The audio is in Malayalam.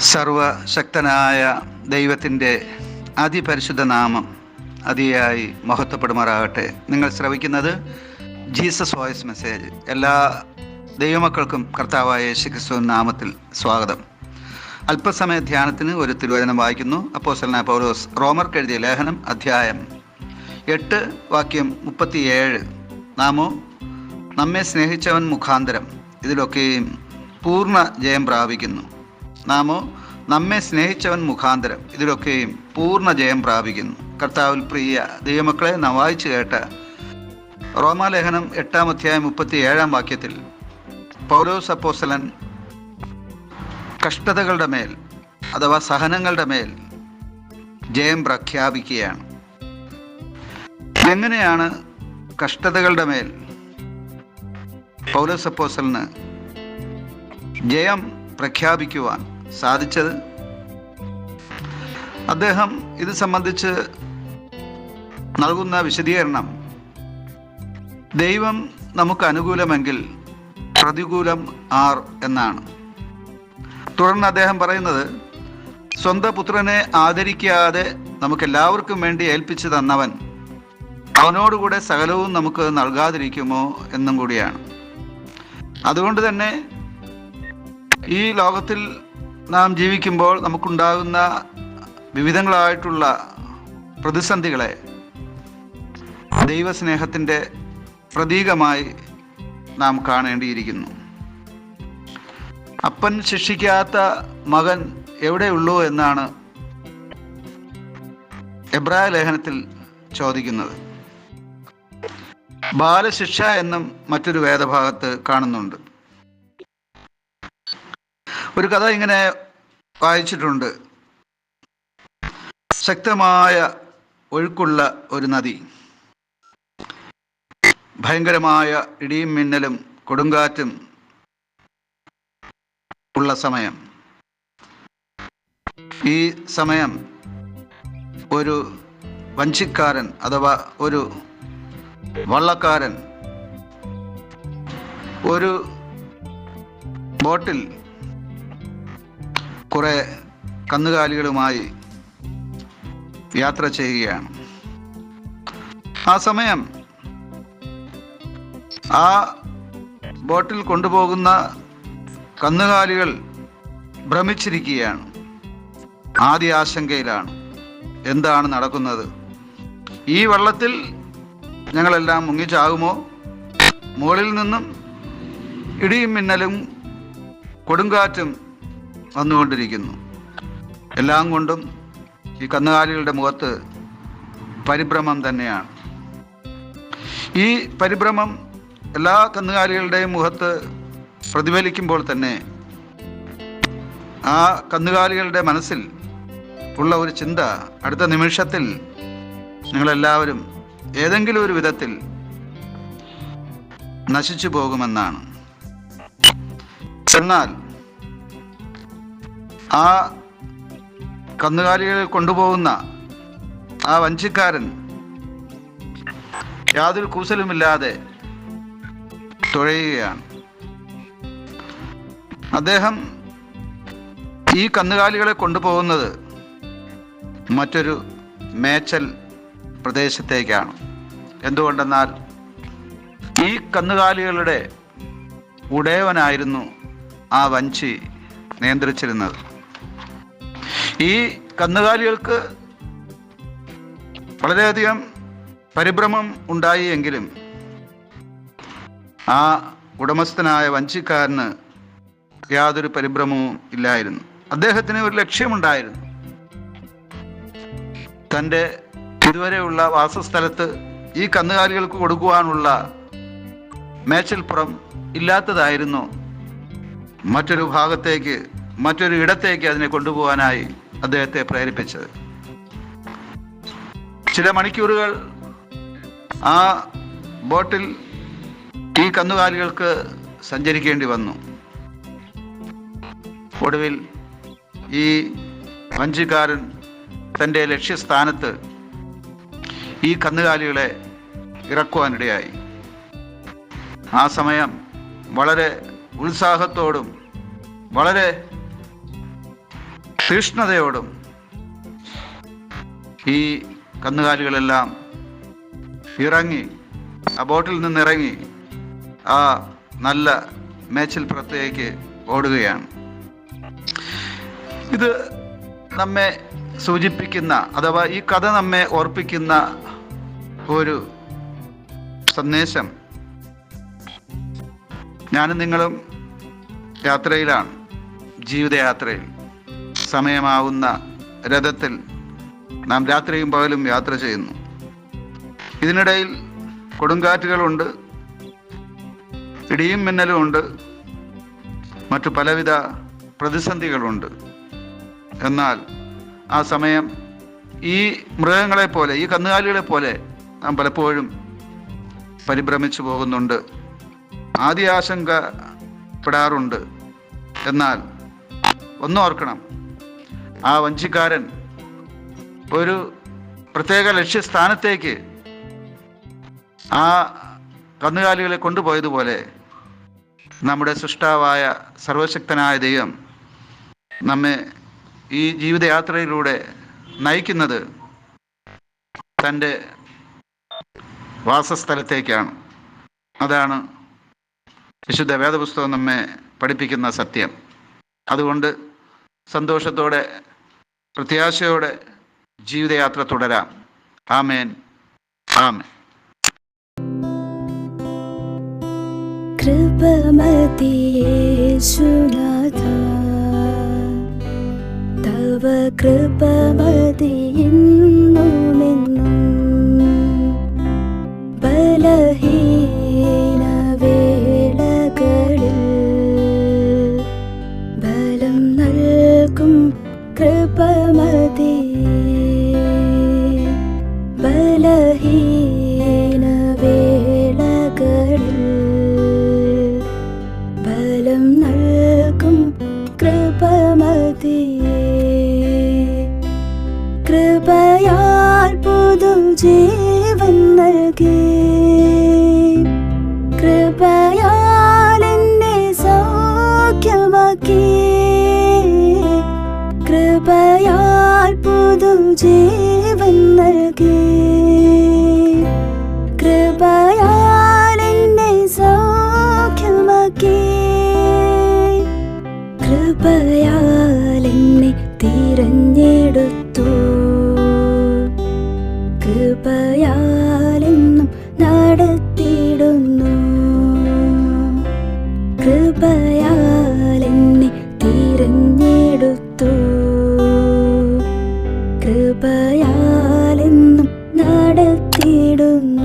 സർവശക്തനായ ദൈവത്തിൻ്റെ അതിപരിശുദ്ധ നാമം അതിയായി മഹത്വപ്പെടുമാറാകട്ടെ. നിങ്ങൾ ശ്രവിക്കുന്നത് ജീസസ് വോയിസ് മെസ്സേജ്. എല്ലാ ദൈവമക്കൾക്കും കർത്താവായ യേശുക്രിസ്തു നാമത്തിൽ സ്വാഗതം. അല്പസമയ ധ്യാനത്തിന് ഒരു തിരുവചനം വായിക്കുന്നു. അപ്പോസ്തലനായ പൗലോസ് റോമർക്ക് എഴുതിയ ലേഖനം അധ്യായം 8 വാക്യം 37. നാമോ നമ്മെ സ്നേഹിച്ചവൻ മുഖാന്തരം ഇതിലൊക്കെയും പൂർണ്ണ ജയം പ്രാപിക്കുന്നു. നാമോ നമ്മെ സ്നേഹിച്ചവൻ മുഖാന്തരം ഇതിലൊക്കെയും പൂർണ്ണ ജയം പ്രാപിക്കുന്നു. കർത്താവിൽ പ്രിയ ദൈവമക്കളെ, നാം വായിച്ചു കേട്ട റോമാലേഖനം 8 അധ്യായം 37 വാക്യത്തിൽ പൗലോസ് അപ്പോസ്തലൻ കഷ്ടതകളുടെ മേൽ അഥവാ സഹനങ്ങളുടെ മേൽ ജയം പ്രഖ്യാപിക്കുകയാണ്. എങ്ങനെയാണ് കഷ്ടതകളുടെ മേൽ പൗലോസ് അപ്പോസ്തലന് ജയം പ്രഖ്യാപിക്കുവാൻ സാധിച്ചത്? അദ്ദേഹം ഇത് സംബന്ധിച്ച് നൽകുന്ന വിശദീകരണം, ദൈവം നമുക്ക് അനുകൂലമെങ്കിൽ പ്രതികൂലം ആർ എന്നാണ്. തുടർന്ന് അദ്ദേഹം പറയുന്നത്, സ്വന്തം പുത്രനെ ആദരിക്കാതെ നമുക്കെല്ലാവർക്കും വേണ്ടി ഏൽപ്പിച്ചു തന്നവൻ അവനോടുകൂടെ സകലവും നമുക്ക് നൽകാതിരിക്കുമോ എന്നും കൂടിയാണ്. അതുകൊണ്ട് തന്നെ ഈ ലോകത്തിൽ നാം ജീവിക്കുമ്പോൾ നമുക്കുണ്ടാകുന്ന വിവിധങ്ങളായിട്ടുള്ള പ്രതിസന്ധികളെ ദൈവസ്നേഹത്തിൻ്റെ പ്രതീകമായി നാം കാണേണ്ടിയിരിക്കുന്നു. അപ്പൻ ശിക്ഷിക്കാത്ത മകൻ എവിടെയുള്ളൂ എന്നാണ് എബ്രായ ലേഖനത്തിൽ ചോദിക്കുന്നത്. ബാലശിക്ഷ എന്നും മറ്റൊരു വേദഭാഗത്ത് കാണുന്നുണ്ട്. ഒരു കഥ ഇങ്ങനെ വായിച്ചിട്ടുണ്ട്. ശക്തമായ ഒഴുക്കുള്ള ഒരു നദി, ഭയങ്കരമായ ഇടിയും മിന്നലും കൊടുങ്കാറ്റും ഉള്ള സമയം. ഈ സമയം ഒരു വഞ്ചിക്കാരൻ അഥവാ ഒരു വള്ളക്കാരൻ ഒരു ബോട്ടിൽ കുറെ കന്നുകാലികളുമായി യാത്ര ചെയ്യുകയാണ്. ആ സമയം ആ ബോട്ടിൽ കൊണ്ടുപോകുന്ന കന്നുകാലികൾ ഭ്രമിച്ചിരിക്കുകയാണ്. ആദ്യ ആശങ്കയിലാണ്, എന്താണ് നടക്കുന്നത്? ഈ വെള്ളത്തിൽ ഞങ്ങളെല്ലാം മുങ്ങിച്ചാകുമോ? മുകളിൽ നിന്നും ഇടിയും മിന്നലും കൊടുങ്കാറ്റും വന്നുകൊണ്ടിരിക്കുന്നു. എല്ലാം കൊണ്ടും ഈ കന്നുകാലികളുടെ മുഖത്ത് പരിഭ്രമം തന്നെയാണ്. ഈ പരിഭ്രമം എല്ലാ കന്നുകാലികളുടെയും മുഖത്ത് പ്രതിഫലിക്കുമ്പോൾ തന്നെ ആ കന്നുകാലികളുടെ മനസ്സിൽ ഉള്ള ഒരു ചിന്ത അടുത്ത നിമിഷത്തിൽ നിങ്ങളെല്ലാവരും ഏതെങ്കിലും ഒരു വിധത്തിൽ നശിച്ചു പോകുമെന്നാണ്. എന്നാൽ ആ കന്നുകാലികളെ കൊണ്ടുപോകുന്ന ആ വഞ്ചിക്കാരൻ യാതൊരു കൂസലുമില്ലാതെ തുഴയുകയാണ്. അദ്ദേഹം ഈ കന്നുകാലികളെ കൊണ്ടുപോകുന്നത് മറ്റൊരു മേച്ചൽ പ്രദേശത്തേക്കാണ്. എന്തുകൊണ്ടെന്നാൽ ഈ കന്നുകാലികളുടെ ഉടയവനായിരുന്നു ആ വഞ്ചി നിയന്ത്രിച്ചിരുന്നത്. ഈ കന്നുകാലികൾക്ക് വളരെയധികം പരിഭ്രമം ഉണ്ടായി എങ്കിലും ആ ഉടമസ്ഥനായ വഞ്ചിക്കാരന് യാതൊരു പരിഭ്രമവും ഇല്ലായിരുന്നു. അദ്ദേഹത്തിന് ഒരു ലക്ഷ്യമുണ്ടായിരുന്നു. തൻ്റെ ഇതുവരെയുള്ള വാസസ്ഥലത്ത് ഈ കന്നുകാലികൾക്ക് കൊടുക്കുവാനുള്ള മേച്ചിൽപ്പുറം ഇല്ലാത്തതായിരുന്നു മറ്റൊരു ഭാഗത്തേക്ക്, മറ്റൊരു ഇടത്തേക്ക് അതിനെ കൊണ്ടുപോകാനായി അദ്ദേഹത്തെ പ്രേരിപ്പിച്ചത്. ചില മണിക്കൂറുകൾ ആ ബോട്ടിൽ ഈ കന്നുകാലികൾക്ക് സഞ്ചരിക്കേണ്ടി വന്നു. ഒടുവിൽ ഈ വഞ്ചിക്കാരൻ തൻ്റെ ലക്ഷ്യസ്ഥാനത്ത് ഈ കന്നുകാലികളെ ഇറക്കുവാനിടയായി. ആ സമയം വളരെ ഉത്സാഹത്തോടും വളരെ തീഷ്ണതയോടും ഈ കന്നുകാലികളെല്ലാം ഇറങ്ങി, ആ ബോട്ടിൽ നിന്നിറങ്ങി ആ നല്ല മേച്ചിൽപ്പുറത്തേക്ക് ഓടുകയാണ്. ഇത് നമ്മെ സൂചിപ്പിക്കുന്ന, അഥവാ ഈ കഥ നമ്മെ ഓർപ്പിക്കുന്ന ഒരു സന്ദേശം, ഞാനും നിങ്ങളും യാത്രയിലാണ്, ജീവിതയാത്രയിൽ. സമയമാവുന്ന രഥത്തിൽ നാം രാത്രിയും പകലും യാത്ര ചെയ്യുന്നു. ഇതിനിടയിൽ കൊടുങ്കാറ്റുകളുണ്ട്, ഇടിയും മിന്നലും ഉണ്ട്, മറ്റു പലവിധ പ്രതിസന്ധികളുണ്ട്. എന്നാൽ ആ സമയം ഈ മൃഗങ്ങളെപ്പോലെ, ഈ കന്നുകാലികളെ പോലെ നാം പലപ്പോഴും പരിഭ്രമിച്ചു പോകുന്നുണ്ട്, ആശങ്കപ്പെടാറുണ്ട്. എന്നാൽ ഒന്നോർക്കണം, ആ വഞ്ചിക്കാരൻ ഒരു പ്രത്യേക ലക്ഷ്യസ്ഥാനത്തേക്ക് ആ കന്നുകാലികളെ കൊണ്ടുപോയതുപോലെ നമ്മുടെ സൃഷ്ടാവായ സർവശക്തനായ ദൈവം നമ്മെ ഈ ജീവിതയാത്രയിലൂടെ നയിക്കുന്നത് തൻ്റെ വാസസ്ഥലത്തേക്കാണ്. അതാണ് വിശുദ്ധ വേദപുസ്തകം നമ്മെ പഠിപ്പിക്കുന്ന സത്യം. അതുകൊണ്ട് സന്തോഷത്തോടെ, പ്രത്യാശയോടെ ജീവിതയാത്ര തുടരാം. ആമേൻ, ആമേൻ. കൃപമതി യേശുനാഥ, തവ കൃപമതി എന്നുമെന്നും. ബലഹീന വേളകളിൽ ബലം നൽകും കൃപമതി. ബലഹീന വേളകളിൽ ബലം നൽകും കൃപമതി. കൃപയാൽ പുതും ജീവൻ നൽകി, കൃപയാൽ എന്നെ സൗഖ്യമാക്കി. കൃപയാൽ പുതും ജീവൻ നൽകി, കൃപയാൽ എന്നെ സൗഖ്യമാക്കി. കൃപയാൽ എന്നെ തിരഞ്ഞെടുത്തു, കൃപയാൽ എന്നും നടത്തിയിടുന്നു. കൃപയാൽ എന്നെ തിരഞ്ഞെടുത്തു, കൃപയാൽ എന്നും നടത്തിയിടുന്നു.